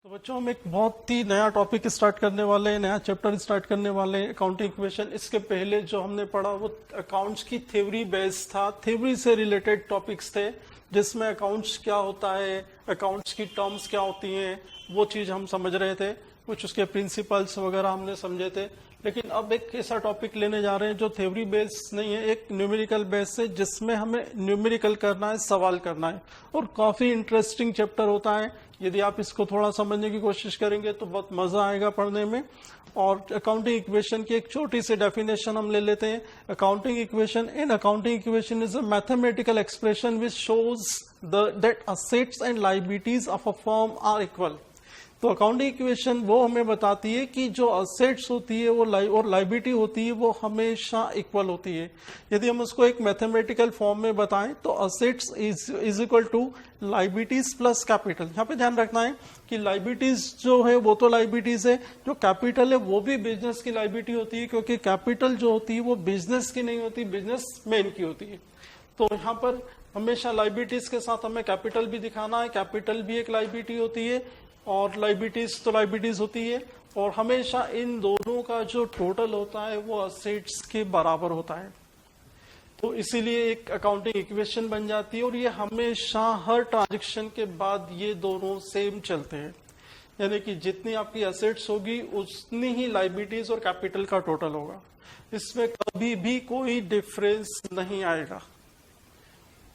तो बच्चों हम एक बहुत ही नया टॉपिक स्टार्ट करने वाले हैं, नया चैप्टर स्टार्ट करने वाले हैं, अकाउंटिंग इक्वेशन। इसके पहले जो हमने पढ़ा वो अकाउंट्स की थ्योरी बेस था, थ्योरी से रिलेटेड टॉपिक्स थे, जिसमें अकाउंट्स क्या होता है, अकाउंट्स की टर्म्स क्या होती हैं, वो चीज़ हम समझ रहे थे, कुछ उसके प्रिंसिपल्स वगैरह हमने समझे थे। लेकिन अब एक ऐसा टॉपिक लेने जा रहे हैं जो थ्योरी बेस नहीं है, एक न्यूमेरिकल बेस है, जिसमें हमें न्यूमेरिकल करना है, सवाल करना है, और काफ़ी इंटरेस्टिंग चैप्टर होता है। यदि आप इसको थोड़ा समझने की कोशिश करेंगे तो बहुत मजा आएगा पढ़ने में। और अकाउंटिंग इक्वेशन की एक छोटी सी डेफिनेशन हम ले लेते हैं। Accounting equation equation is a mathematical expression which shows that assets and liabilities of a firm are equal. तो अकाउंटिंग इक्वेशन वो हमें बताती है कि जो असेट्स होती है वो और लायबिलिटी होती है वो हमेशा इक्वल होती है। यदि हम उसको एक मैथमेटिकल फॉर्म में बताएं तो assets is equal to liabilities plus capital. यहाँ पे ध्यान रखना है कि लायबिलिटीज जो है वो तो लायबिलिटीज है, जो कैपिटल है वो भी बिजनेस की लायबिलिटी होती है, क्योंकि कैपिटल जो होती है वो बिजनेस की नहीं होती, बिजनेस मैन की होती है। तो यहाँ पर हमेशा लायबिलिटीज के साथ हमें कैपिटल भी दिखाना है, कैपिटल भी एक लायबिलिटी होती है और लायबिलिटीज तो लायबिलिटीज होती है, और हमेशा इन दोनों का जो टोटल होता है वो असेट्स के बराबर होता है। तो इसीलिए एक अकाउंटिंग इक्वेशन बन जाती है, और ये हमेशा हर ट्रांजैक्शन के बाद ये दोनों सेम चलते हैं, यानी कि जितनी आपकी असेट्स होगी उतनी ही लायबिलिटीज और कैपिटल का टोटल होगा, इसमें कभी भी कोई डिफरेंस नहीं आएगा।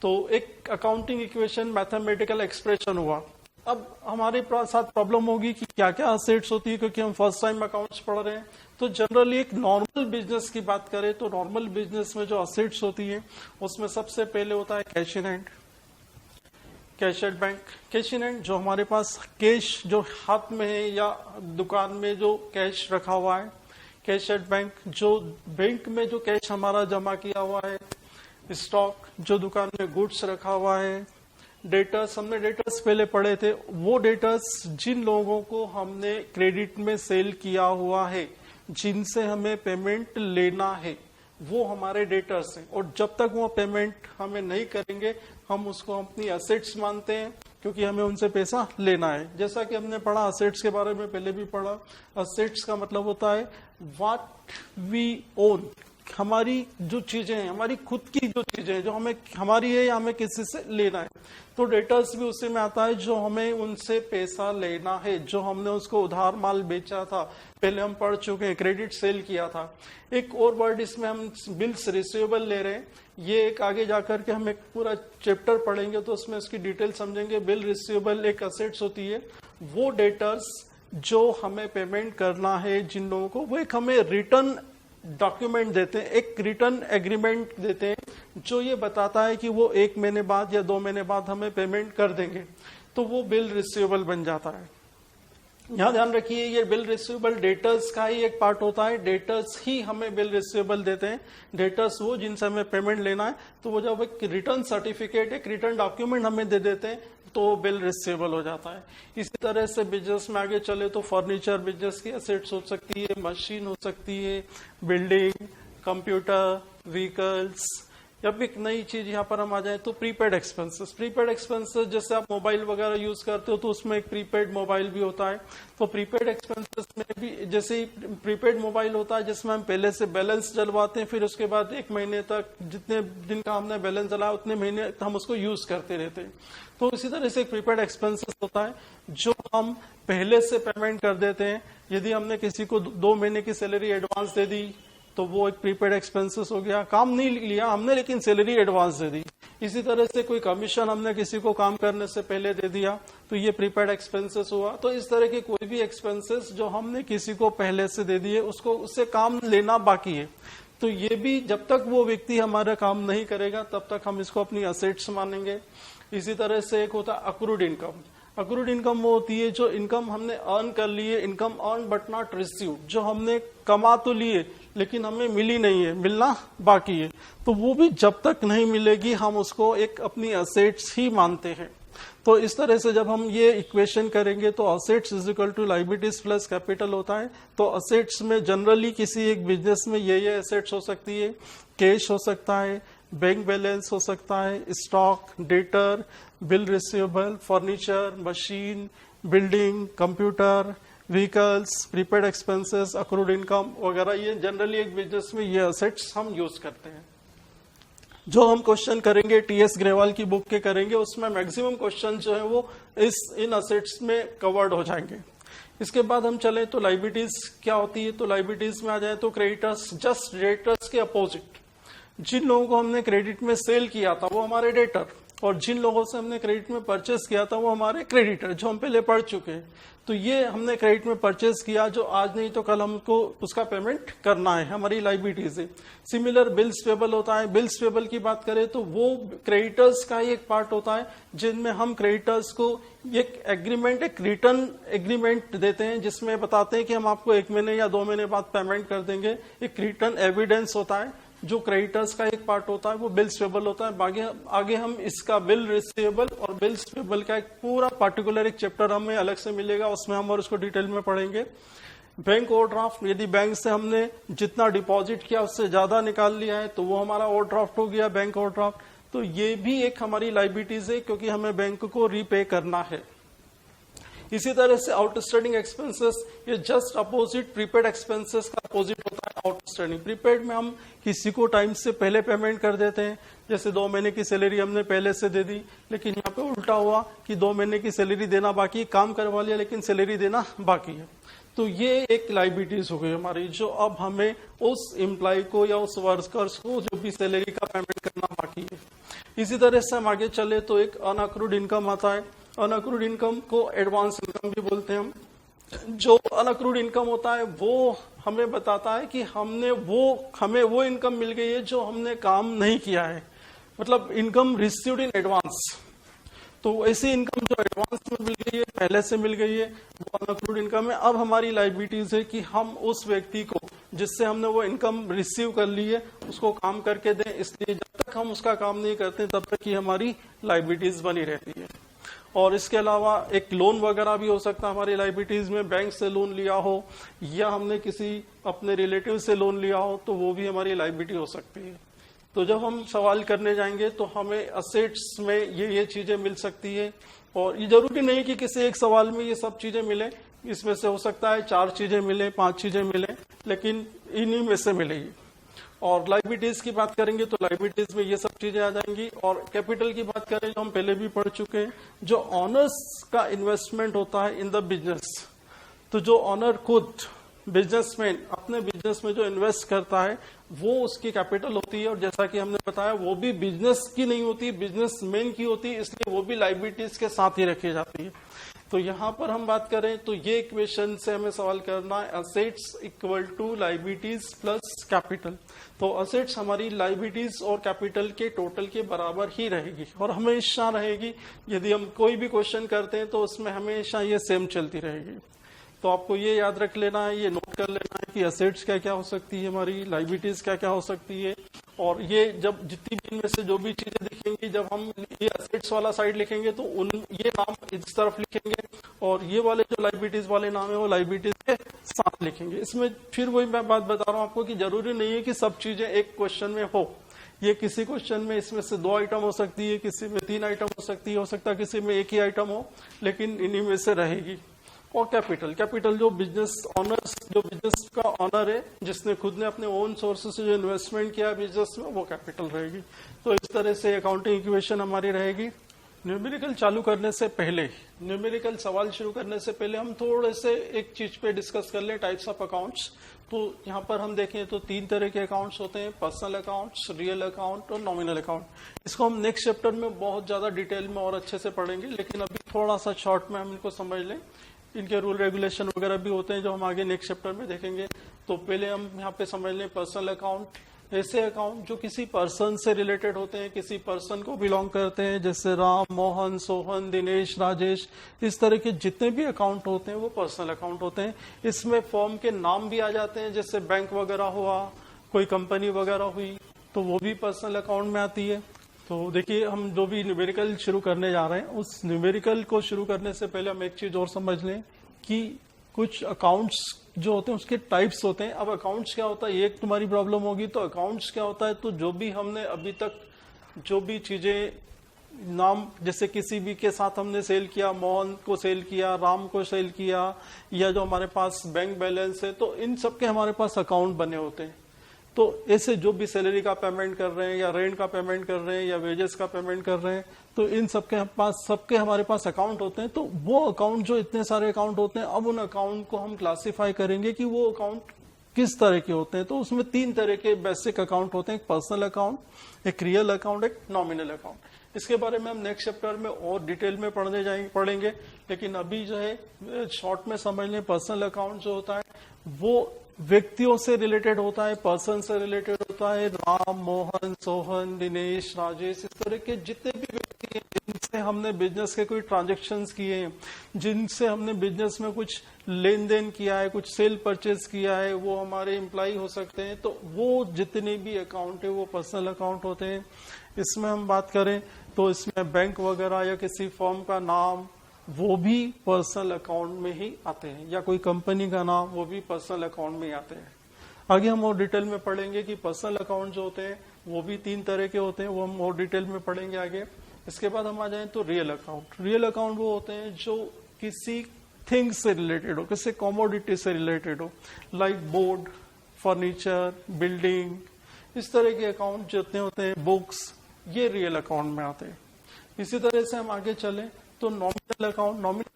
तो एक अकाउंटिंग इक्वेशन मैथमेटिकल एक्सप्रेशन हुआ। अब हमारे साथ प्रॉब्लम होगी कि क्या क्या असेट्स होती है, क्योंकि हम फर्स्ट टाइम अकाउंट्स पढ़ रहे हैं। तो जनरली एक नॉर्मल बिजनेस की बात करें तो नॉर्मल बिजनेस में जो असेट्स होती है उसमें सबसे पहले होता है cash in hand, cash at bank. Cash in hand जो हमारे पास कैश जो हाथ में है या दुकान में जो कैश रखा हुआ है। कैश एट बैंक जो बैंक में जो कैश हमारा जमा किया हुआ है। स्टॉक जो दुकान में गुड्स रखा हुआ है। डेटर्स, हमने डेटर्स पहले पढ़े थे, वो डेटर्स जिन लोगों को हमने क्रेडिट में सेल किया हुआ है, जिनसे हमें पेमेंट लेना है, वो हमारे डेटर्स हैं। और जब तक वो पेमेंट हमें नहीं करेंगे हम उसको अपनी असेट्स मानते हैं, क्योंकि हमें उनसे पैसा लेना है। जैसा कि हमने पढ़ा, असेट्स के बारे में पहले भी पढ़ा, असेट्स का मतलब होता है व्हाट वी ओन, हमारी जो चीजें हैं, हमारी खुद की जो चीजें हैं, जो हमें हमारी है या हमें किसी से लेना है। तो डेटर्स भी उसी में आता है, जो हमें उनसे पैसा लेना है, जो हमने उसको उधार माल बेचा था, पहले हम पढ़ चुके हैं, क्रेडिट सेल किया था। एक और वर्ड इसमें हम बिल्स रिसीवेबल ले रहे हैं, ये एक आगे जाकर के हम एक पूरा चैप्टर पढ़ेंगे तो उसमें इसकी डिटेल समझेंगे। बिल रिसीवेबल एक असेट्स होती है, वो डेटर्स जो हमें पेमेंट करना है जिन लोगों को, वो एक हमें रिटर्न डॉक्यूमेंट देते हैं, एक रिटर्न एग्रीमेंट देते हैं जो ये बताता है कि वो 1 महीने बाद या 2 महीने बाद हमें पेमेंट कर देंगे, तो वो बिल रिसीवेबल बन जाता है। यहाँ ध्यान रखिए, ये बिल रिसीवेबल डेटर्स का ही एक पार्ट होता है, डेटर्स ही हमें बिल रिसीवेबल देते हैं। डेटर्स वो जिनसे हमें पेमेंट लेना है, तो वो जब एक रिटर्न सर्टिफिकेट, एक रिटर्न डॉक्यूमेंट हमें दे देते हैं तो बिल रिसीवेबल हो जाता है। इसी तरह से बिजनेस में आगे चले तो फर्नीचर बिजनेस की एसेट्स हो सकती है, मशीन हो सकती है, बिल्डिंग, कंप्यूटर, व्हीकल्स, या फिर एक नई चीज यहाँ पर हम आ जाए तो प्रीपेड एक्सपेंसेस। प्रीपेड एक्सपेंसेस जैसे आप मोबाइल वगैरह यूज करते हो तो उसमें एक प्रीपेड मोबाइल भी होता है। तो प्रीपेड एक्सपेंसेस में भी जैसे ही प्रीपेड मोबाइल होता है जिसमें हम पहले से बैलेंस डलवाते हैं, फिर उसके बाद 1 महीने तक जितने दिन का हमने बैलेंस डलाया उतने महीने हम उसको यूज करते रहते हैं। तो इसी तरह से एक प्रीपेड एक्सपेंसेस होता है जो हम पहले से पेमेंट कर देते हैं। यदि हमने किसी को 2 महीने की सैलरी एडवांस दे दी तो वो एक प्रीपेड एक्सपेंसेस हो गया, काम नहीं लिया हमने लेकिन सैलरी एडवांस दे दी। इसी तरह से कोई कमीशन हमने किसी को काम करने से पहले दे दिया तो ये प्रीपेड एक्सपेंसेस हुआ। तो इस तरह के कोई भी एक्सपेंसेस जो हमने किसी को पहले से दे दिए, उसको उससे काम लेना बाकी है, तो ये भी जब तक वो व्यक्ति हमारा काम नहीं करेगा तब तक हम इसको अपनी असेट्स मानेंगे। इसी तरह से एक होता है अक्रूड इनकम। अक्रूड इनकम वो होती है जो इनकम हमने अर्न कर ली है, income earn but not receive, जो हमने कमा तो लिए लेकिन हमें मिली नहीं है, मिलना बाकी है, तो वो भी जब तक नहीं मिलेगी हम उसको एक अपनी असेट्स ही मानते हैं। तो इस तरह से जब हम ये इक्वेशन करेंगे तो assets is equal to liabilities plus capital होता है। तो असेट्स में जनरली किसी एक बिजनेस में ये असेट्स हो सकती है, कैश हो सकता है, बैंक बैलेंस हो सकता है, stock, debtor, bill receivable, furniture, machine, building, computer, vehicles, prepaid expenses, accrued income वगैरह, ये जनरली एक बिजनेस में ये असेट्स हम यूज करते हैं। जो हम क्वेश्चन करेंगे टीएस ग्रेवाल की बुक के करेंगे, उसमें मैक्सिमम क्वेश्चन जो है वो इन असेट्स में कवर्ड हो जाएंगे। इसके बाद हम चले तो लाइबिलिटीज क्या होती है, तो लाइबिलिटीज में आ जाए तो क्रेडिटर्स, जस्ट डेटर्स के अपोजिट। जिन लोगों को हमने क्रेडिट में सेल किया था वो हमारे डेटर, और जिन लोगों से हमने क्रेडिट में परचेस किया था वो हमारे क्रेडिटर, जो हम पहले पढ़ चुके हैं। तो ये हमने क्रेडिट में परचेस किया, जो आज नहीं तो कल हमको उसका पेमेंट करना है, हमारी लाइबिलिटीज है। सिमिलर बिल्स पेबल होता है। बिल्स पेबल की बात करें तो वो क्रेडिटर्स का ही एक पार्ट होता है, जिनमें हम क्रेडिटर्स को एक एग्रीमेंट, एक रिटर्न एग्रीमेंट देते हैं, जिसमें बताते हैं कि हम आपको 1 महीने या 2 महीने बाद पेमेंट कर देंगे। एक रिटर्न एविडेंस होता है जो क्रेडिटर्स का एक पार्ट होता है, वो बिल्स पेबल होता है। आगे हम इसका बिल रिसीवेबल और बिल्स पेबल का एक पूरा पार्टिकुलर एक चैप्टर हमें अलग से मिलेगा, उसमें हम और उसको डिटेल में पढ़ेंगे। बैंक ओवरड्राफ्ट, यदि बैंक से हमने जितना डिपॉजिट किया उससे ज्यादा निकाल लिया है तो वो हमारा ओवरड्राफ्ट हो गया, बैंक ओवरड्राफ्ट। तो ये भी एक हमारी लाइबिलिटीज है, क्योंकि हमें बैंक को रीपे करना है। इसी तरह से आउटस्टैंडिंग एक्सपेंसेस, ये जस्ट अपोजिट प्रीपेड एक्सपेंसेस का अपोजिट होता है आउटस्टैंडिंग। प्रीपेड में हम किसी को टाइम से पहले पेमेंट कर देते हैं, जैसे 2 महीने की सैलरी हमने पहले से दे दी, लेकिन यहाँ पे उल्टा हुआ कि 2 महीने की सैलरी देना बाकी, काम करवा लिया लेकिन सैलरी देना बाकी है। तो ये एक लाइबिलिटीज हो गई हमारी, जो अब हमें उस एम्प्लॉय को या उस वर्कर्स को जो भी सैलरी का पेमेंट करना बाकी है। इसी तरह से हम आगे चले तो एक अनअक्रूड इनकम आता है। अनअक्रूड इनकम को एडवांस इनकम भी बोलते हैं हम। जो अनअक्रूड इनकम होता है वो हमें बताता है कि हमें वो इनकम मिल गई है जो हमने काम नहीं किया है, मतलब इनकम रिसीव्ड इन एडवांस। तो ऐसी इनकम जो एडवांस में मिल गई है, पहले से मिल गई है, वो अनअक्रूड इनकम है। अब हमारी लाइबिलिटीज है कि हम उस व्यक्ति को जिससे हमने वो इनकम रिसीव कर ली है उसको काम करके दें, इसलिए जब तक हम उसका काम नहीं करते तब तक ही हमारी लाइबिलिटीज बनी रहती है। और इसके अलावा एक लोन वगैरह भी हो सकता है हमारी लाइबिलिटीज में, बैंक से लोन लिया हो या हमने किसी अपने रिलेटिव से लोन लिया हो तो वो भी हमारी लाइबिलिटी हो सकती है। तो जब हम सवाल करने जाएंगे तो हमें असेट्स में ये चीजें मिल सकती है, और ये जरूरी नहीं कि किसी एक सवाल में ये सब चीजें मिले, इसमें से हो सकता है 4 चीजें मिले, 5 चीजें मिले, लेकिन इन्हीं में से मिलेगी। और लाइबिलिटीज की बात करेंगे तो लाइबिलिटीज में ये सब चीजें आ जाएंगी। और कैपिटल की बात करें जो हम पहले भी पढ़ चुके हैं, जो ऑनर्स का इन्वेस्टमेंट होता है इन द बिजनेस, तो जो ऑनर खुद बिजनेसमैन अपने बिजनेस में जो इन्वेस्ट करता है वो उसकी कैपिटल होती है। और जैसा कि हमने बताया वो भी बिजनेस की नहीं होती, बिजनेसमैन की होती है, इसलिए वो भी लाइबिलिटीज के साथ ही रखी जाती है। तो यहाँ पर हम बात करें तो ये इक्वेशन से हमें सवाल करना है, assets equal to liabilities plus capital. तो असेट्स हमारी लाइबिलिटीज और कैपिटल के टोटल के बराबर ही रहेगी और हमेशा रहेगी। यदि हम कोई भी क्वेश्चन करते हैं तो उसमें हमेशा ये सेम चलती रहेगी। तो आपको ये याद रख लेना है, ये नोट कर लेना है कि असेट्स क्या क्या हो सकती है हमारी, लाइबिलिटीज क्या क्या हो सकती है। और ये जब जितनी भी इनमें से जो भी चीजें दिखेंगी, जब हम ये असेट्स वाला साइड लिखेंगे तो ये नाम इस तरफ लिखेंगे और ये वाले जो लाइबिलिटीज वाले नाम है वो लाइबिलिटीज के साथ लिखेंगे। इसमें फिर वही मैं बात बता रहा हूँ आपको कि जरूरी नहीं है कि सब चीजें एक क्वेश्चन में हो। ये किसी क्वेश्चन में इसमें से 2 आइटम हो सकती है, किसी में 3 आइटम हो सकती है, हो सकता है किसी में 1 ही आइटम हो, लेकिन इन्हीं में से रहेगी। और कैपिटल जो बिजनेस ऑनर्स, जो बिजनेस का ऑनर है, जिसने खुद ने अपने ओन सोर्सेस से जो इन्वेस्टमेंट किया बिजनेस में, वो कैपिटल रहेगी। तो इस तरह से अकाउंटिंग इक्वेशन हमारी रहेगी। न्यूमेरिकल चालू करने से पहले, न्यूमेरिकल सवाल शुरू करने से पहले हम थोड़े से एक चीज पे डिस्कस कर लें, टाइप्स ऑफ अकाउंट्स। तो यहाँ पर हम देखें तो 3 तरह के अकाउंट्स होते हैं, पर्सनल अकाउंट्स, रियल अकाउंट और नॉमिनल अकाउंट। इसको हम नेक्स्ट चैप्टर में बहुत ज्यादा डिटेल में और अच्छे से पढ़ेंगे, लेकिन अभी थोड़ा सा शॉर्ट में हम इनको समझ लें। इनके रूल रेगुलेशन वगैरह भी होते हैं जो हम आगे नेक्स्ट चैप्टर में देखेंगे। तो पहले हम यहाँ पे समझ लें पर्सनल अकाउंट। ऐसे अकाउंट जो किसी पर्सन से रिलेटेड होते हैं, किसी पर्सन को बिलोंग करते हैं, जैसे राम, मोहन, सोहन, दिनेश, राजेश, इस तरह के जितने भी अकाउंट होते हैं वो पर्सनल अकाउंट होते हैं। इसमें फर्म के नाम भी आ जाते हैं, जैसे बैंक वगैरह हुआ, कोई कंपनी वगैरह हुई, तो वो भी पर्सनल अकाउंट में आती है। तो देखिए, हम जो भी न्यूमेरिकल शुरू करने जा रहे हैं, उस न्यूमेरिकल को शुरू करने से पहले हम एक चीज और समझ लें कि कुछ अकाउंट्स जो होते हैं उसके टाइप्स होते हैं। अब अकाउंट्स क्या होता है, एक तुम्हारी प्रॉब्लम होगी, तो अकाउंट्स क्या होता है, तो जो भी हमने अभी तक जो भी चीजें नाम, जैसे किसी भी के साथ हमने सेल किया, मोहन को सेल किया, राम को सेल किया, या जो हमारे पास बैंक बैलेंस है, तो इन सबके हमारे पास अकाउंट बने होते हैं। तो ऐसे जो भी सैलरी का पेमेंट कर रहे हैं या रेंट का पेमेंट कर रहे हैं या वेजेस का पेमेंट कर रहे हैं, तो इन सबके हमारे पास अकाउंट होते हैं। तो वो अकाउंट, जो इतने सारे अकाउंट होते हैं, अब उन अकाउंट को हम क्लासिफाई करेंगे कि वो अकाउंट किस तरह के होते हैं। तो उसमें 3 तरह के बेसिक अकाउंट होते हैं, एक पर्सनल अकाउंट, एक रियल अकाउंट, एक नॉमिनल अकाउंट। इसके बारे में हम नेक्स्ट चैप्टर में और डिटेल में पढ़ेंगे, लेकिन अभी जो है शॉर्ट में समझ लें, पर्सनल अकाउंट जो होता है वो व्यक्तियों से रिलेटेड होता है, पर्सन से रिलेटेड होता है। राम, मोहन, सोहन, दिनेश, राजेश, इस तरह के जितने भी व्यक्ति हैं जिनसे हमने बिजनेस के कोई ट्रांजेक्शन्स किए हैं, जिनसे हमने बिजनेस में कुछ लेन देन किया है, कुछ सेल परचेज किया है, वो हमारे एम्प्लॉय हो सकते हैं। तो वो जितने भी अकाउंट है वो पर्सनल अकाउंट होते हैं। इसमें हम बात करें तो इसमें बैंक वगैरह या किसी फर्म का नाम, वो भी पर्सनल अकाउंट में ही आते हैं, या कोई कंपनी का नाम, वो भी पर्सनल अकाउंट में ही आते हैं। आगे हम और डिटेल में पढ़ेंगे कि पर्सनल अकाउंट जो होते हैं वो भी 3 तरह के होते हैं, वो हम और डिटेल में पढ़ेंगे आगे। इसके बाद हम आ जाएं तो रियल अकाउंट। रियल अकाउंट वो होते हैं जो किसी थिंग से रिलेटेड हो, किसी कमोडिटी से रिलेटेड हो, लाइक बोर्ड, फर्नीचर, बिल्डिंग, इस तरह के अकाउंट जितने होते हैं, बुक्स, ये रियल अकाउंट में आते हैं। इसी तरह से हम आगे चलें तो नॉमिनल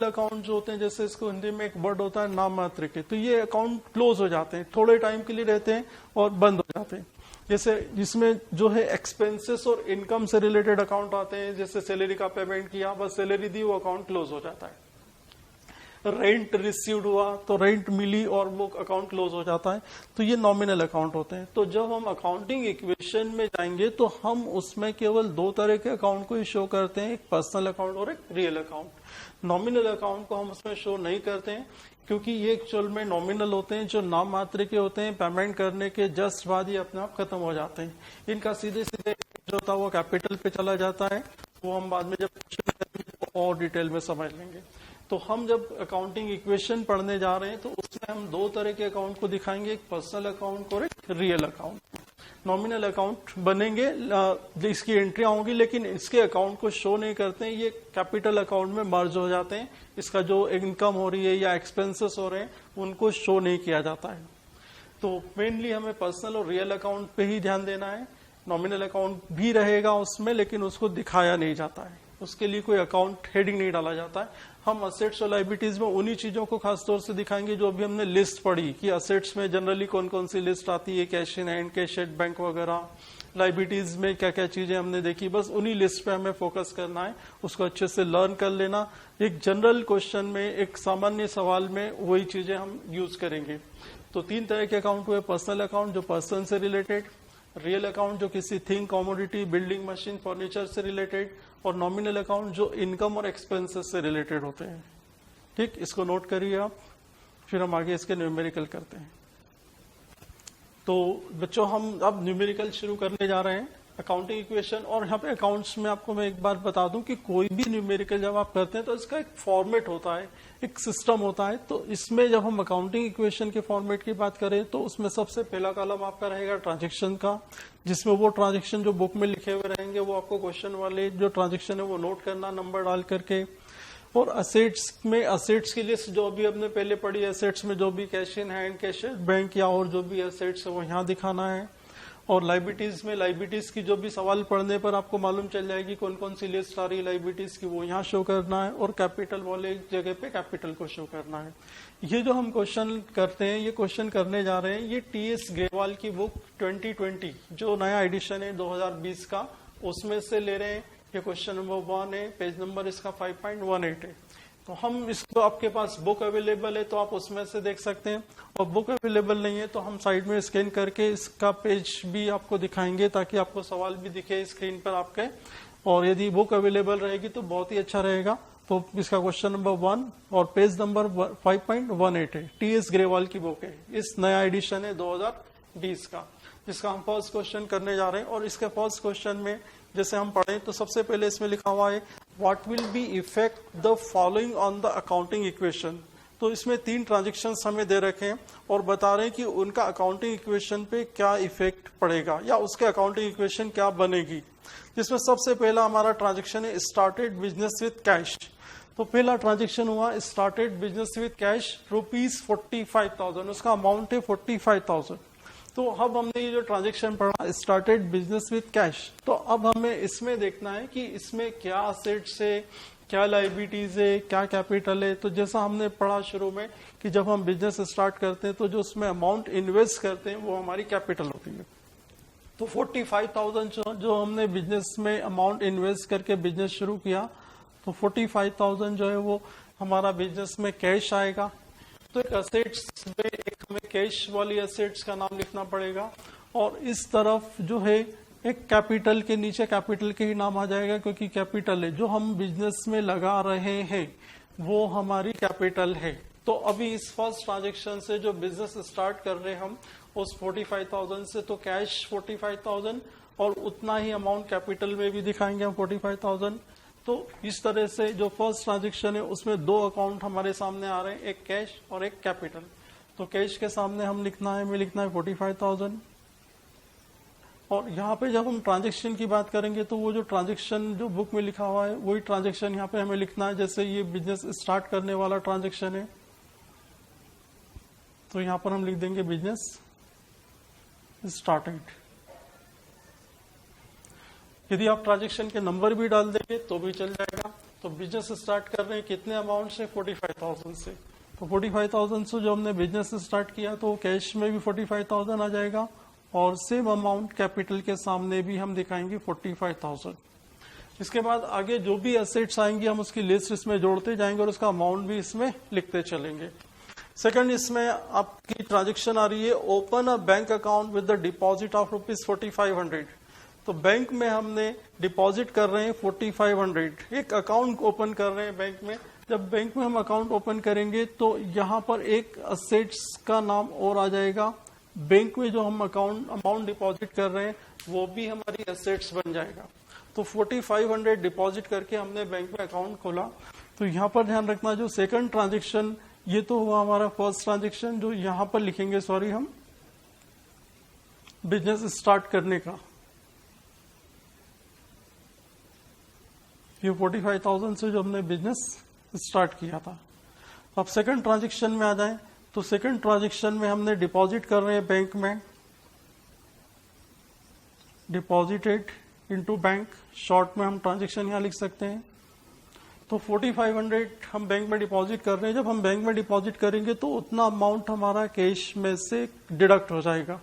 अकाउंट जो होते हैं, जैसे इसको हिंदी में एक वर्ड होता है नाम मात्र के, तो ये अकाउंट क्लोज हो जाते हैं, थोड़े टाइम के लिए रहते हैं और बंद हो जाते हैं। जैसे जिसमें जो है एक्सपेंसेस और इनकम से रिलेटेड अकाउंट आते हैं, जैसे सैलरी का पेमेंट किया, बस सैलरी दी, वो अकाउंट क्लोज हो जाता है। रेंट रिसीव्ड हुआ तो रेंट मिली और वो अकाउंट क्लोज हो जाता है। तो ये नॉमिनल अकाउंट होते हैं। तो जब हम अकाउंटिंग इक्वेशन में जाएंगे तो हम उसमें केवल 2 तरह के अकाउंट को ही शो करते हैं, एक पर्सनल अकाउंट और एक रियल अकाउंट। नॉमिनल अकाउंट को हम उसमें शो नहीं करते हैं, क्योंकि ये एक्चुअल में नॉमिनल होते हैं, जो नाम मात्र के होते हैं, पेमेंट करने के जस्ट बाद ही अपने आप खत्म हो जाते हैं। इनका सीधे सीधे जो होता है वो कैपिटल पे चला जाता है। वो हम बाद में जब और डिटेल में समझ लेंगे। तो हम जब अकाउंटिंग इक्वेशन पढ़ने जा रहे हैं तो उसमें हम 2 तरह के अकाउंट को दिखाएंगे, एक पर्सनल अकाउंट और एक रियल अकाउंट। नॉमिनल अकाउंट बनेंगे, इसकी एंट्रियां होंगी, लेकिन इसके अकाउंट को शो नहीं करते हैं, ये कैपिटल अकाउंट में मर्ज हो जाते हैं। इसका जो इनकम हो रही है या एक्सपेंसेस हो रहे हैं उनको शो नहीं किया जाता है। तो मेनली हमें पर्सनल और रियल अकाउंट पे ही ध्यान देना है। नॉमिनल अकाउंट भी रहेगा उसमें, लेकिन उसको दिखाया नहीं जाता है, उसके लिए कोई अकाउंट हेडिंग नहीं डाला जाता है। हम असेट्स और लायबिलिटीज में उन्हीं चीजों को खास तौर से दिखाएंगे जो अभी हमने लिस्ट पढ़ी कि असेट्स में जनरली कौन कौन सी लिस्ट आती है, cash in hand, cash at bank वगैरह। लायबिलिटीज में क्या क्या चीजें हमने देखी, बस उन्हीं लिस्ट पे हमें फोकस करना है, उसको अच्छे से लर्न कर लेना। एक जनरल क्वेश्चन में, एक सामान्य सवाल में वही चीजें हम यूज करेंगे। तो 3 तरह के अकाउंट हुए, पर्सनल अकाउंट जो पर्सन से रिलेटेड, रियल अकाउंट जो किसी thing, commodity, building, machine, furniture से रिलेटेड, और नॉमिनल अकाउंट जो इनकम और एक्सपेंसेस से रिलेटेड होते हैं। ठीक, इसको नोट करिए आप, फिर हम आगे इसके न्यूमेरिकल करते हैं। तो बच्चों हम अब न्यूमेरिकल शुरू करने जा रहे हैं, अकाउंटिंग इक्वेशन। और यहाँ पे अकाउंट्स में आपको मैं एक बार बता दूं कि कोई भी न्यूमेरिकल जब आप करते हैं तो इसका एक फॉर्मेट होता है, एक सिस्टम होता है। तो इसमें जब हम अकाउंटिंग इक्वेशन के फॉर्मेट की बात करें तो उसमें सबसे पहला कॉलम आपका रहेगा ट्रांजैक्शन का, जिसमें वो ट्रांजैक्शन जो बुक में लिखे हुए रहेंगे वो आपको क्वेश्चन वाले जो ट्रांजैक्शन है वो नोट करना नंबर डाल करके। और असेट्स में, असेट्स की लिस्ट जो भी हमने पहले पढ़ी, असेट्स में जो भी cash in hand, cash bank या और जो भी असेट्स है वो यहाँ दिखाना है। और लायबिलिटीज में, लायबिलिटीज की जो भी सवाल पढ़ने पर आपको मालूम चल जाएगी कौन कौन सी लिस्ट आ रही है लायबिलिटीज की, वो यहाँ शो करना है। और कैपिटल वाले जगह पे कैपिटल को शो करना है। ये जो हम क्वेश्चन करते हैं, ये क्वेश्चन करने जा रहे हैं, ये टीएस ग्रेवाल की बुक 2020 जो नया एडिशन है 2020 का, उसमें से ले रहे हैं। ये क्वेश्चन नंबर 1 है, पेज नंबर इसका 5.18 है। तो हम इसको, आपके पास बुक अवेलेबल है तो आप उसमें से देख सकते हैं, और बुक अवेलेबल नहीं है तो हम साइड में स्कैन करके इसका पेज भी आपको दिखाएंगे ताकि आपको सवाल भी दिखे स्क्रीन पर आपके। और यदि बुक अवेलेबल रहेगी तो बहुत ही अच्छा रहेगा। तो इसका क्वेश्चन नंबर 1 और पेज नंबर 5.18 है, टीएस ग्रेवाल की बुक है, इस नया एडिशन है 2020 का, जिसका हम फर्स्ट क्वेश्चन करने जा रहे हैं। और इसके फर्स्ट क्वेश्चन में जैसे हम पढ़ें तो सबसे पहले इसमें लिखा हुआ है, what will be effect the following on the accounting equation. तो इसमें 3 ट्रांजेक्शन्स हमें दे रखे हैं और बता रहे हैं कि उनका अकाउंटिंग इक्वेशन पे क्या इफेक्ट पड़ेगा या उसके अकाउंटिंग इक्वेशन क्या बनेगी। जिसमें सबसे पहला हमारा ट्रांजेक्शन है स्टार्टेड बिजनेस विद कैश। तो पहला ट्रांजेक्शन हुआ स्टार्टेड बिजनेस विद कैश ₹45,000, उसका अमाउंट है 45,000। तो अब हमने ये जो ट्रांजेक्शन पढ़ा स्टार्टेड बिजनेस विद कैश, तो अब हमें इसमें देखना है कि इसमें क्या असेट्स है, क्या लाइबिलिटीज है, क्या कैपिटल है। तो जैसा हमने पढ़ा शुरू में कि जब हम बिजनेस स्टार्ट करते हैं तो जो उसमें अमाउंट इन्वेस्ट करते हैं वो हमारी कैपिटल होती है। तो 45,000 जो हमने बिजनेस में अमाउंट इन्वेस्ट करके बिजनेस शुरू किया, तो 45,000 जो है वो हमारा बिजनेस में कैश आएगा। तो एक असेट्स में एक हमें कैश वाली असेट्स का नाम लिखना पड़ेगा और इस तरफ जो है एक कैपिटल के नीचे कैपिटल के ही नाम आ जाएगा, क्योंकि कैपिटल है जो हम बिजनेस में लगा रहे हैं वो हमारी कैपिटल है। तो अभी इस फर्स्ट ट्रांजेक्शन से जो बिजनेस स्टार्ट कर रहे हैं हम उस 45,000 से, तो कैश 45,000 और उतना ही अमाउंट कैपिटल में भी दिखाएंगे हम 45,000। तो इस तरह से जो फर्स्ट ट्रांजेक्शन है उसमें 2 अकाउंट हमारे सामने आ रहे हैं, एक कैश और एक कैपिटल। तो कैश के सामने हमें लिखना है 45,000 और यहाँ पे जब हम ट्रांजेक्शन की बात करेंगे तो वो जो ट्रांजेक्शन जो बुक में लिखा हुआ है वही ट्रांजेक्शन यहाँ पे हमें लिखना है। जैसे ये बिजनेस स्टार्ट करने वाला ट्रांजेक्शन है तो यहाँ पर हम लिख देंगे बिजनेस स्टार्टेड। यदि आप ट्रांजेक्शन के नंबर भी डाल देंगे तो भी चल जाएगा। तो बिजनेस स्टार्ट कर रहे हैं कितने अमाउंट से, 45,000 से। तो 45,000 से जो हमने बिजनेस स्टार्ट किया तो कैश में भी 45,000 आ जाएगा और सेम अमाउंट कैपिटल के सामने भी हम दिखाएंगे 45,000। इसके बाद आगे जो भी एसेट्स आएंगे हम उसकी लिस्ट इसमें जोड़ते जाएंगे और उसका अमाउंट भी इसमें लिखते चलेंगे। सेकंड, इसमें आपकी ट्रांजेक्शन आ रही है open a bank account with the deposit of ₹4,500। तो बैंक में हमने डिपॉजिट कर रहे हैं 4,500, एक अकाउंट ओपन कर रहे हैं बैंक में। जब बैंक में हम अकाउंट ओपन करेंगे तो यहाँ पर एक असेट्स का नाम और आ जाएगा। बैंक में जो हम अमाउंट डिपॉजिट कर रहे हैं वो भी हमारी एसेट्स बन जाएगा। तो 4,500 डिपॉजिट करके हमने बैंक में अकाउंट खोला। तो यहाँ पर ध्यान रखना जो सेकंड ट्रांजेक्शन ये तो हुआ हमारा फर्स्ट ट्रांजेक्शन, जो यहाँ पर लिखेंगे हम बिजनेस स्टार्ट करने का। ये 45,000 से जो हमने बिजनेस स्टार्ट किया था। अब सेकंड ट्रांजेक्शन में आ जाएं तो सेकंड ट्रांजेक्शन में हमने डिपॉजिट कर रहे हैं बैंक में, डिपॉजिटेड इनटू बैंक, शॉर्ट में हम ट्रांजेक्शन यहाँ लिख सकते हैं। तो 4,500 हम बैंक में डिपॉजिट कर रहे हैं। जब हम बैंक में डिपॉजिट करेंगे तो उतना अमाउंट हमारा कैश में से डिडक्ट हो जाएगा,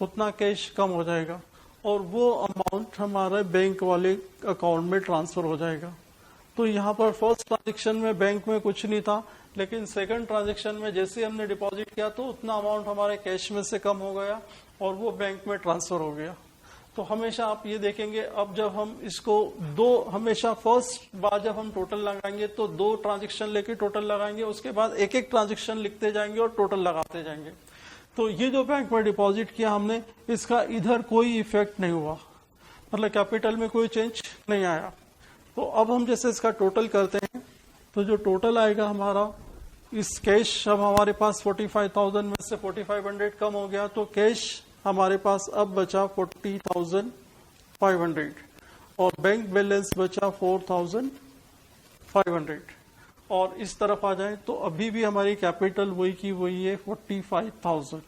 उतना कैश कम हो जाएगा और वो अमाउंट हमारे बैंक वाले अकाउंट में ट्रांसफर हो जाएगा। तो यहाँ पर फर्स्ट ट्रांजेक्शन में बैंक में कुछ नहीं था, लेकिन सेकंड ट्रांजेक्शन में जैसे हमने डिपॉजिट किया तो उतना अमाउंट हमारे कैश में से कम हो गया और वो बैंक में ट्रांसफर हो गया। तो हमेशा आप ये देखेंगे, अब जब हम इसको हमेशा फर्स्ट बार जब हम टोटल लगाएंगे तो 2 ट्रांजेक्शन लेके टोटल लगाएंगे, उसके बाद एक एक ट्रांजेक्शन लिखते जाएंगे और टोटल लगाते जाएंगे। तो ये जो बैंक में डिपॉजिट किया हमने, इसका इधर कोई इफेक्ट नहीं हुआ, मतलब कैपिटल में कोई चेंज नहीं आया। तो अब हम जैसे इसका टोटल करते हैं तो जो टोटल आएगा हमारा, इस कैश अब हमारे पास 45,000 में से 4,500 कम हो गया, तो कैश हमारे पास अब बचा 40,500 और बैंक बैलेंस बचा 4,500। और इस तरफ आ जाए तो अभी भी हमारी कैपिटल वही की वही है 45,000।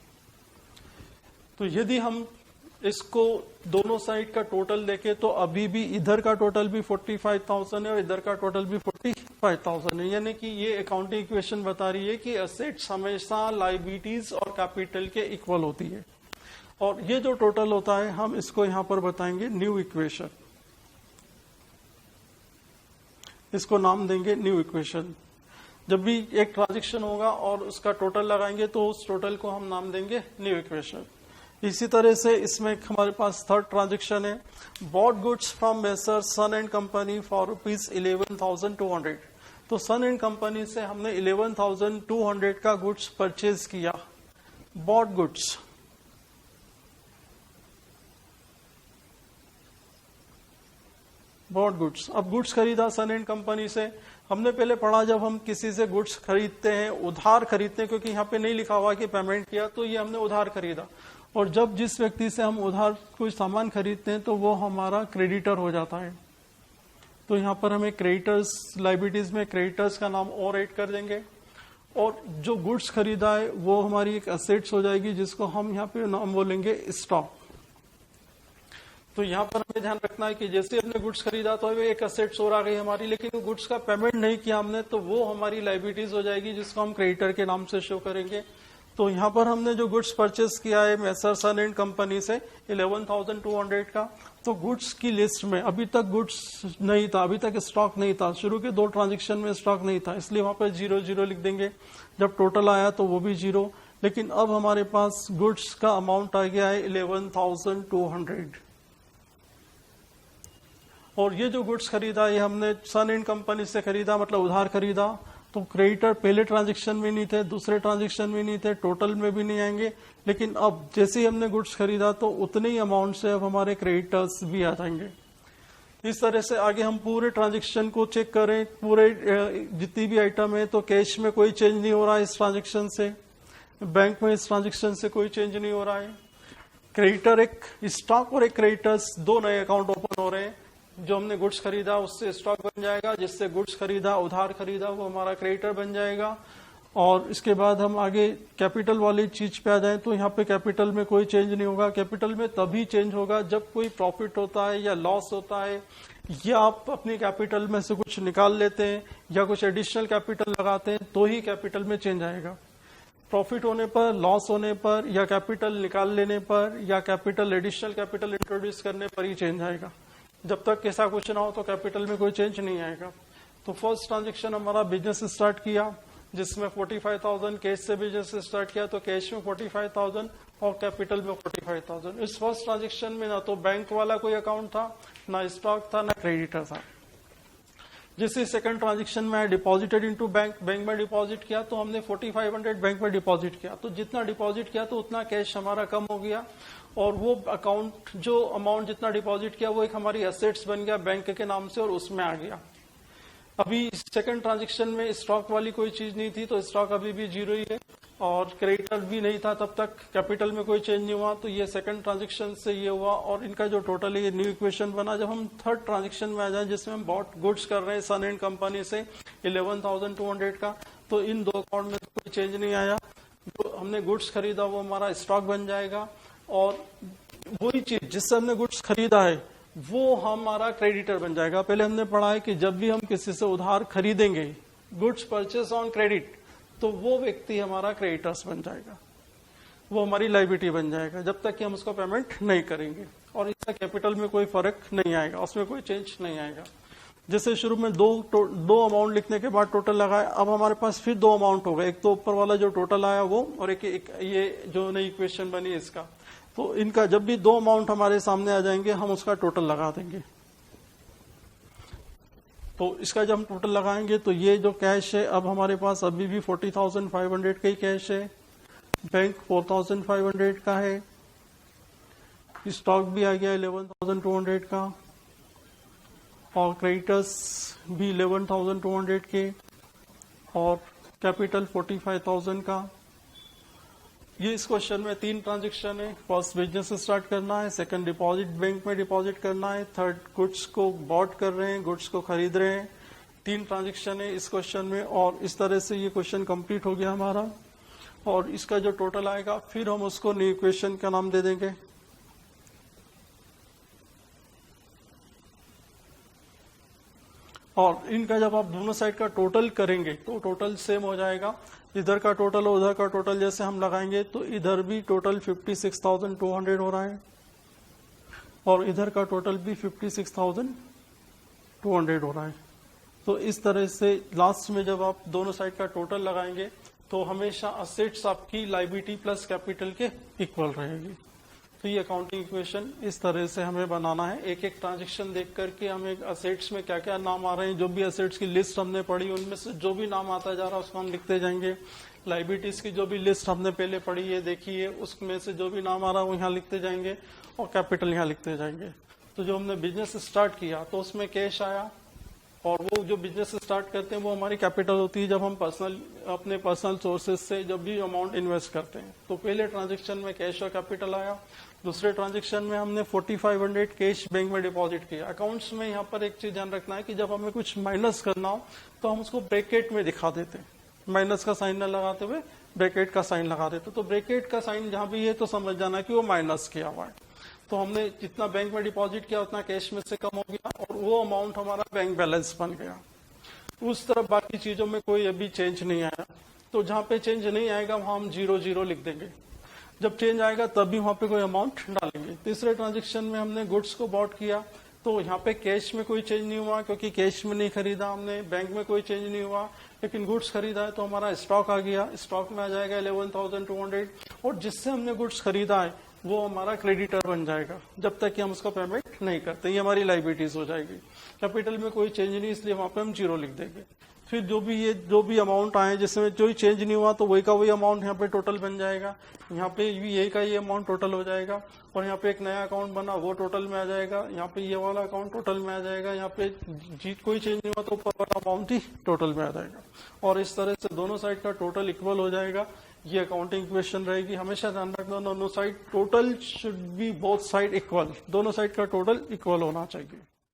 तो यदि हम इसको दोनों साइड का टोटल देखें तो अभी भी इधर का टोटल भी 45,000 है और इधर का टोटल भी 45,000 है। यानी कि ये अकाउंटिंग इक्वेशन बता रही है कि एसेट्स हमेशा लायबिलिटीज और कैपिटल के इक्वल होती है। और ये जो टोटल होता है हम इसको यहां पर बताएंगे न्यू इक्वेशन, इसको नाम देंगे न्यू इक्वेशन। जब भी एक ट्रांजेक्शन होगा और उसका टोटल लगाएंगे तो उस टोटल को हम नाम देंगे न्यू इक्वेशन। इसी तरह से इसमें हमारे पास थर्ड ट्रांजेक्शन है, bought goods from Messrs Son and Company for ₹11,200। तो सन एंड कंपनी से हमने 11,200 का गुड्स परचेज किया, बॉट गुड्स। बॉट गुड्स, अब गुड्स खरीदा सन एंड कंपनी से हमने पहले पढ़ा जब हम किसी से गुड्स खरीदते हैं, उधार खरीदते हैं, क्योंकि यहाँ पे नहीं लिखा हुआ कि पेमेंट किया, तो ये हमने उधार खरीदा। और जब जिस व्यक्ति से हम उधार कोई सामान खरीदते हैं तो वो हमारा क्रेडिटर हो जाता है। तो यहाँ पर हमें क्रेडिटर्स, लाइबिलिटीज में क्रेडिटर्स का नाम और ऐड कर देंगे, और जो गुड्स खरीदा है वो हमारी एक असेट्स हो जाएगी, जिसको हम यहाँ पे नाम बोलेंगे स्टॉक। तो यहाँ पर हमें ध्यान रखना है कि जैसे हमने गुड्स खरीदा तो एक असेट्स और आ गई हमारी, लेकिन गुड्स का पेमेंट नहीं किया हमने, तो वो हमारी लाइबिलिटीज हो जाएगी, जिसको हम क्रेडिटर के नाम से शो करेंगे। तो यहाँ पर हमने जो गुड्स परचेस किया है मैसर सन एंड कंपनी से 11,200 का, तो गुड्स की लिस्ट में अभी तक गुड्स नहीं था, अभी तक स्टॉक नहीं था, शुरू के 2 ट्रांजेक्शन में स्टॉक नहीं था, इसलिए वहां पर 0 लिख देंगे। जब टोटल आया तो वो भी 0, लेकिन अब हमारे पास गुड्स का अमाउंट आ गया है 11,200। और ये जो गुड्स खरीदा ये हमने सन एंड कंपनी से खरीदा, मतलब उधार खरीदा, तो क्रेडिटर पहले ट्रांजैक्शन में नहीं थे, दूसरे ट्रांजैक्शन में नहीं थे, टोटल में भी नहीं आएंगे, लेकिन अब जैसे ही हमने गुड्स खरीदा तो उतने ही अमाउंट से अब हमारे क्रेडिटर्स भी आ जाएंगे। इस तरह से आगे हम पूरे ट्रांजैक्शन को चेक करें, पूरे जितनी भी आइटम है, तो कैश में कोई चेंज नहीं हो रहा है इस ट्रांजैक्शन से, बैंक में इस ट्रांजैक्शन से कोई चेंज नहीं हो रहा है। क्रेडिटर एक स्टॉक और एक क्रेडिटर्स 2 नए अकाउंट ओपन हो रहे हैं। जो हमने गुड्स खरीदा उससे स्टॉक बन जाएगा, जिससे गुड्स खरीदा, उधार खरीदा, वो हमारा क्रेडिटर बन जाएगा। और इसके बाद हम आगे कैपिटल वाली चीज पे आ जाएं, तो यहाँ पे कैपिटल में कोई चेंज नहीं होगा। कैपिटल में तभी चेंज होगा जब कोई प्रॉफिट होता है या लॉस होता है, या आप अपनी कैपिटल में से कुछ निकाल लेते हैं या कुछ एडिशनल कैपिटल लगाते हैं, तो ही कैपिटल में चेंज आएगा। प्रॉफिट होने पर, लॉस होने पर, या कैपिटल निकाल लेने पर, या कैपिटल एडिशनल कैपिटल इंट्रोड्यूस करने पर ही चेंज आएगा। जब तक ऐसा कुछ ना हो तो कैपिटल में कोई चेंज नहीं आएगा। तो फर्स्ट ट्रांजैक्शन हमारा बिजनेस स्टार्ट किया, जिसमें 45,000 कैश से बिजनेस स्टार्ट किया, तो कैश में 45,000 और कैपिटल में 45,000। इस फर्स्ट ट्रांजैक्शन में ना तो बैंक वाला कोई अकाउंट था, ना स्टॉक था, ना क्रेडिटर था। जैसे सेकंड ट्रांजैक्शन में डिपॉजिटेड इनटू बैंक, बैंक में डिपॉजिट किया, तो हमने 4500 बैंक में डिपॉजिट किया, तो जितना डिपॉजिट किया तो उतना कैश हमारा कम हो गया, और वो अकाउंट जो अमाउंट जितना डिपॉजिट किया वो एक हमारी एसेट्स बन गया बैंक के नाम से, और उसमें आ गया। अभी सेकंड ट्रांजैक्शन में स्टॉक वाली कोई चीज नहीं थी, तो स्टॉक अभी भी 0 ही है, और क्रेडिटर भी नहीं था तब तक, कैपिटल में कोई चेंज नहीं हुआ, तो ये सेकंड ट्रांजैक्शन से ये हुआ, और इनका जो टोटल है ये न्यू इक्वेशन बना। जब हम थर्ड ट्रांजैक्शन में आ जाए, जिसमें हम बॉट गुड्स कर रहे हैं सन एंड कंपनी से 11,200 का, तो इन 2 अकाउंट में कोई चेंज नहीं आया। जो हमने गुड्स खरीदा वो हमारा स्टॉक बन जाएगा, और वही चीज जिससे हमने गुड्स खरीदा है वो हमारा क्रेडिटर बन जाएगा। पहले हमने पढ़ा है कि जब भी हम किसी से उधार खरीदेंगे, गुड्स परचेस ऑन क्रेडिट, तो वो व्यक्ति हमारा क्रेडिटर्स बन जाएगा, वो हमारी लायबिलिटी बन जाएगा, जब तक कि हम उसको पेमेंट नहीं करेंगे। और इसका कैपिटल में कोई फर्क नहीं आएगा, उसमें कोई चेंज नहीं आएगा। जैसे शुरू में दो अमाउंट लिखने के बाद टोटल लगाए, अब हमारे पास फिर 2 अमाउंट हो गए, एक तो ऊपर वाला जो टोटल आया वो, और एक ये जो नई इक्वेशन बनी इसका। तो इनका जब भी 2 अमाउंट हमारे सामने आ जाएंगे, हम उसका टोटल लगा देंगे। तो इसका जब हम टोटल लगाएंगे तो ये जो कैश है, अब हमारे पास अभी भी 40,500 का ही कैश है, बैंक 4,500 का है, स्टॉक भी आ गया 11,200 का, और क्रेडिटर्स भी 11,200 के, और कैपिटल 45,000 का। ये इस क्वेश्चन में 3 ट्रांजैक्शन है। फर्स्ट बिजनेस स्टार्ट करना है, सेकंड डिपॉजिट बैंक में डिपॉजिट करना है, थर्ड गुड्स को बॉट कर रहे हैं, गुड्स को खरीद रहे हैं। 3 ट्रांजैक्शन है इस क्वेश्चन में, और इस तरह से ये क्वेश्चन कंप्लीट हो गया हमारा। और इसका जो टोटल आएगा फिर हम उसको न्यू इक्वेशन का नाम दे देंगे। और इनका जब आप दोनों साइड का टोटल करेंगे तो टोटल सेम हो जाएगा, इधर का टोटल और उधर का टोटल जैसे हम लगाएंगे, तो इधर भी टोटल 56,200 हो रहा है, और इधर का टोटल भी 56,200 हो रहा है। तो इस तरह से लास्ट में जब आप दोनों साइड का टोटल लगाएंगे तो हमेशा असेट्स आपकी लायबिलिटी प्लस कैपिटल के इक्वल रहेगी। तो ये अकाउंटिंग इक्वेशन इस तरह से हमें बनाना है। एक एक ट्रांजेक्शन देख करके हमें असेट्स में क्या क्या नाम आ रहे हैं, जो भी असेट्स की लिस्ट हमने पढ़ी उनमें से जो भी नाम आता जा रहा है उसको हम लिखते जाएंगे। लायबिलिटीज की जो भी लिस्ट हमने पहले पढ़ी है, देखी है, उसमें से जो भी नाम आ रहा है वो यहाँ लिखते जाएंगे, और कैपिटल यहाँ लिखते जाएंगे। तो जो हमने बिजनेस स्टार्ट किया तो उसमें कैश आया और वो जो बिजनेस स्टार्ट करते हैं वो हमारी कैपिटल होती है जब हम अपने पर्सनल सोर्सेज से जब भी अमाउंट इन्वेस्ट करते हैं। तो पहले ट्रांजेक्शन में कैश और कैपिटल आया, दूसरे ट्रांजेक्शन में हमने 4500 कैश बैंक में डिपॉजिट किया। अकाउंट्स में यहाँ पर एक चीज ध्यान रखना है कि जब हमें कुछ माइनस करना हो तो हम उसको ब्रैकेट में दिखा देते हैं, माइनस का साइन न लगाते हुए ब्रैकेट का साइन लगा देते। तो ब्रैकेट का साइन जहां भी है तो समझ जाना कि वो माइनस किया हुआ है। तो हमने जितना बैंक में डिपॉजिट किया उतना कैश में से कम हो गया और वो अमाउंट हमारा बैंक बैलेंस बन गया। उस तरफ बाकी चीजों में कोई अभी चेंज नहीं आया। तो जहां पे चेंज नहीं आएगा वहां हम 0 लिख देंगे, जब चेंज आएगा तब भी वहां पे कोई अमाउंट डालेंगे। तीसरे ट्रांजेक्शन में हमने गुड्स को बॉट किया, तो यहाँ पे कैश में कोई चेंज नहीं हुआ क्योंकि कैश में नहीं खरीदा हमने, बैंक में कोई चेंज नहीं हुआ, लेकिन गुड्स खरीदा है तो हमारा स्टॉक आ गया, स्टॉक में आ जाएगा 11,200 और जिससे हमने गुड्स खरीदा है वो हमारा क्रेडिटर बन जाएगा जब तक कि हम उसका पेमेंट नहीं करते, ये हमारी लाइबिलिटीज हो जाएगी। कैपिटल में कोई चेंज नहीं इसलिए वहां पे हम 0 लिख देंगे। फिर जो भी अमाउंट आए जिसमें जो चेंज नहीं हुआ तो वही का वही अमाउंट यहाँ पे टोटल बन जाएगा, यहाँ पे भी यही का ये अमाउंट टोटल हो जाएगा और यहाँ पे एक नया अकाउंट बना वो टोटल में आ जाएगा, यहाँ पे ये वाला अकाउंट टोटल में आ जाएगा, यहाँ पे कोई चेंज नहीं हुआ तो ऊपर वाला अमाउंट ही टोटल में आ जाएगा और इस तरह से दोनों साइड का टोटल इक्वल हो जाएगा। ये अकाउंटिंग इक्वेशन रहेगी। हमेशा ध्यान रखना दोनों side total should be both side equal, दोनों साइड का टोटल इक्वल होना चाहिए।